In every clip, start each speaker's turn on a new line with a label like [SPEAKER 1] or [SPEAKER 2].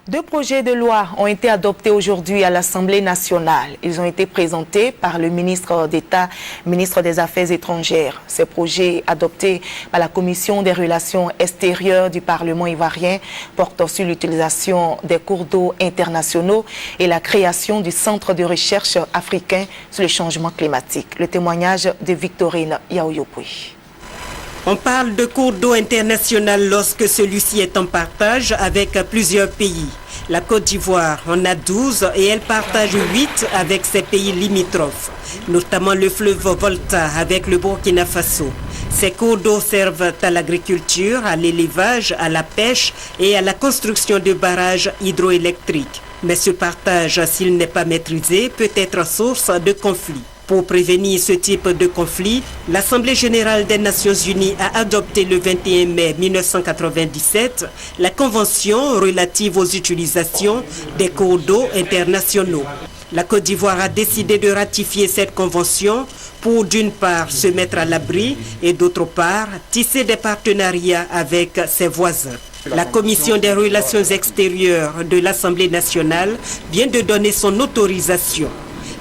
[SPEAKER 1] Deux projets de loi ont été adoptés aujourd'hui à l'Assemblée nationale. Ils ont été présentés par le ministre d'État, ministre des Affaires étrangères. Ces projets adoptés par la Commission des relations extérieures du Parlement ivoirien portent sur l'utilisation des cours d'eau internationaux et la création du Centre de recherche africain sur le changement climatique. Le témoignage de Victorine Yaoyopoui.
[SPEAKER 2] On parle de cours d'eau international lorsque celui-ci est en partage avec plusieurs pays. La Côte d'Ivoire en a 12 et elle partage 8 avec ses pays limitrophes, notamment le fleuve Volta avec le Burkina Faso. Ces cours d'eau servent à l'agriculture, à l'élevage, à la pêche et à la construction de barrages hydroélectriques. Mais ce partage, s'il n'est pas maîtrisé, peut être source de conflits. Pour prévenir ce type de conflit, l'Assemblée générale des Nations unies a adopté le 21 mai 1997 la Convention relative aux utilisations des cours d'eau internationaux. La Côte d'Ivoire a décidé de ratifier cette convention pour d'une part se mettre à l'abri et d'autre part tisser des partenariats avec ses voisins. La Commission des relations extérieures de l'Assemblée nationale vient de donner son autorisation.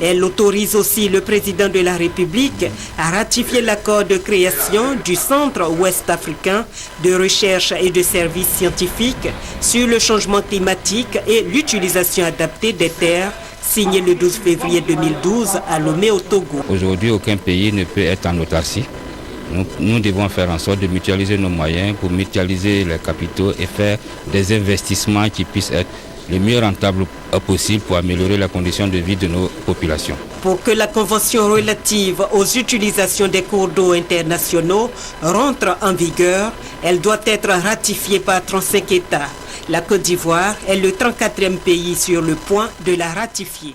[SPEAKER 2] Elle autorise aussi le président de la République à ratifier l'accord de création du Centre ouest-africain de recherche et de services scientifiques sur le changement climatique et l'utilisation adaptée des terres, signé le 12 février 2012 à Lomé au Togo.
[SPEAKER 3] Aujourd'hui, aucun pays ne peut être en autarcie. Nous devons faire en sorte de mutualiser nos moyens pour mutualiser les capitaux et faire des investissements qui puissent être le mieux rentable possible pour améliorer la condition de vie de nos populations.
[SPEAKER 2] Pour que la Convention relative aux utilisations des cours d'eau internationaux rentre en vigueur, elle doit être ratifiée par 35 États. La Côte d'Ivoire est le 34e pays sur le point de la ratifier.